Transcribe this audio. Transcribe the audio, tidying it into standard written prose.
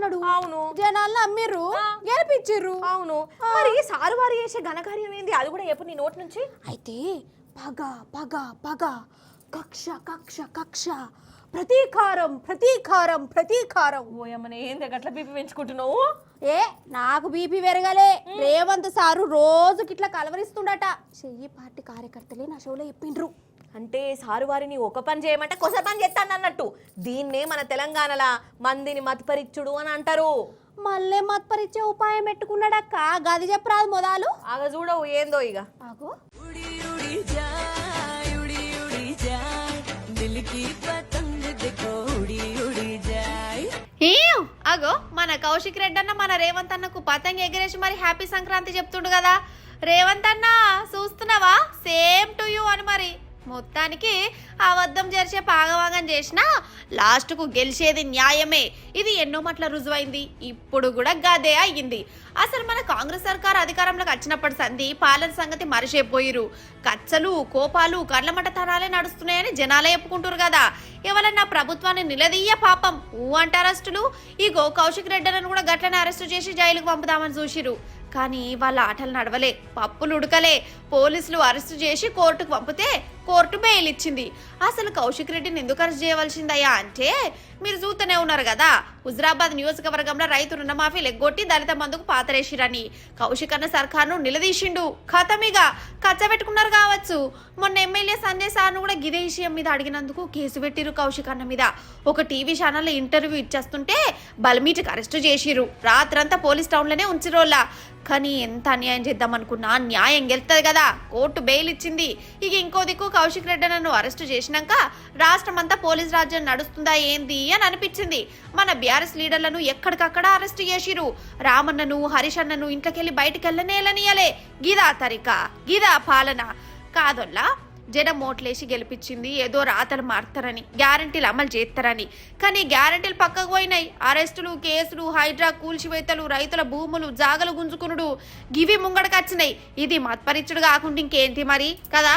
అన్నాడు. అవును, జనాలు నమ్మిర్రు, గెలిపించిర్రు. అవును. మరి సారు వారు చేసే ఘనకార్యం ఏంది, అది కూడా చెప్పు నీ నోటి నుంచి. అయితే పగ పగ పగ, కక్ష కక్ష కక్ష, ప్రతీకారం ప్రతీకారం ప్రతీకారం. ఓయమ్మనే ఏంది గట్ల బీపీ పెంచుకుంటున్నావు? ఏ నాకు బీపీ పెరగలే, రేవంత్ సారు రోజుకి ఇట్లా కలవరిస్తుండట. చెయ్యి పార్టీ కార్యకర్తలే నా షోలో చెప్పిండ్రు. అంటే సారు వారిని ఒక పని చేయమంటే కొస పని చేస్తాను అన్నట్టు. దీన్నే మన తెలంగాణలో మందిని మతపరిచ్చుడు అని అంటారు. మళ్ళీ మత్పరిచే ఉపాయం పెట్టుకున్నాడక్క, గది చెప్పరాదు మొదలు. ఆగ చూడవు ఏందో ఇక. ఆగో అగో మన కౌశిక్ రెడ్డి అన్న మన రేవంత్ అన్నకు పతంగి ఎగిరేసి మరి హ్యాపీ సంక్రాంతి చెప్తుండు కదా. రేవంత్ అన్న చూస్తున్నావా, సేమ్ టు యూ అని. మరి మొత్తానికి అబద్ధం చేర్చే పాగవాగం చేసినా లాస్ట్కు గెలిచేది న్యాయమే. ఇది ఎన్నో మట్ల రుజువైంది, ఇప్పుడు కూడా గదే అయ్యింది. అసలు మన కాంగ్రెస్ సర్కార్ అధికారంలోకి వచ్చినప్పటి సంది పాలన సంగతి మరిచిపోయిరు. కచ్చలు కోపాలు కళ్ళమటతనాలే నడుస్తున్నాయని జనాలే చెప్పుకుంటారు కదా. ఎవరన్నా ప్రభుత్వాన్ని నిలదీయ పాపం అంటే అరెస్టులు. ఇగో కౌశిక్ రెడ్డిని కూడా గట్లనే అరెస్టు చేసి జైలుకు పంపుదామని చూసిరు. కానీ వాళ్ళ ఆటలు నడవలే, పప్పులు ఉడకలే. పోలీసులు అరెస్టు చేసి కోర్టుకు పంపితే కోర్టు బెయిల్ ఇచ్చింది. అసలు కౌశిక్ రెడ్డిని ఎందుకు అరెస్ట్ చేయవలసిందయ్యా అంటే మీరు చూస్తూనే ఉన్నారు కదా, హుజరాబాద్ నియోజకవర్గంలో రైతు రుణమాఫీ లెగ్గొట్టి దళిత మందుకు పాతరేసిరని కౌశిక్ అన్న సర్కార్ను నిలదీసిండు. ఖతమిగా కచ్చబెట్టుకున్నారు కావచ్చు. మొన్న ఎమ్మెల్యే సంజయ్ సార్ను కూడా గిదే విషయం మీద అడిగినందుకు కేసు పెట్టిరు కౌశిక్ అన్న మీద. ఒక టీవీ ఛానల్లో ఇంటర్వ్యూ ఇచ్చేస్తుంటే బలమీటికి అరెస్టు చేసిరు. రాత్రంతా పోలీస్ టౌన్లోనే ఉంచిరోళ్ళ. కానీ ఎంత అన్యాయం చేద్దాం అనుకున్నా న్యాయం గెలుస్తుంది కదా, కోర్టు బెయిల్ ఇచ్చింది. ఇక ఇంకో దిక్కు కౌశిక్ రెడ్డి నన్ను అరెస్టు చేసినాక రాష్ట్రం అంతా పోలీస్ రాజ్యం నడుస్తుందా ఏంది అని అనిపించింది. మన బీఆర్ఎస్ లీడర్లను ఎక్కడికక్కడ అరెస్టు చేసిరు. రామన్నను హరీష్ అన్నను ఇంట్లోకెళ్ళి బయటికి వెళ్ళనేలనియలే. గిదా తరిక, గిదా పాలన కాదొల్లా. జనం ఓట్లేసి గెలిపించింది ఏదో రాతలు మారుతారని, గ్యారంటీలు అమలు చేస్తారని. కానీ గ్యారంటీలు పక్కకు పోయినాయి. అరెస్టులు, కేసులు, హైడ్రా కూల్చివేతలు, రైతుల భూములు జాగలు గుంజుకునుడు గివి ముంగడకొచ్చినాయి. ఇది మత్పరిచుడు కాకుండా ఇంకేంటి మరి కదా.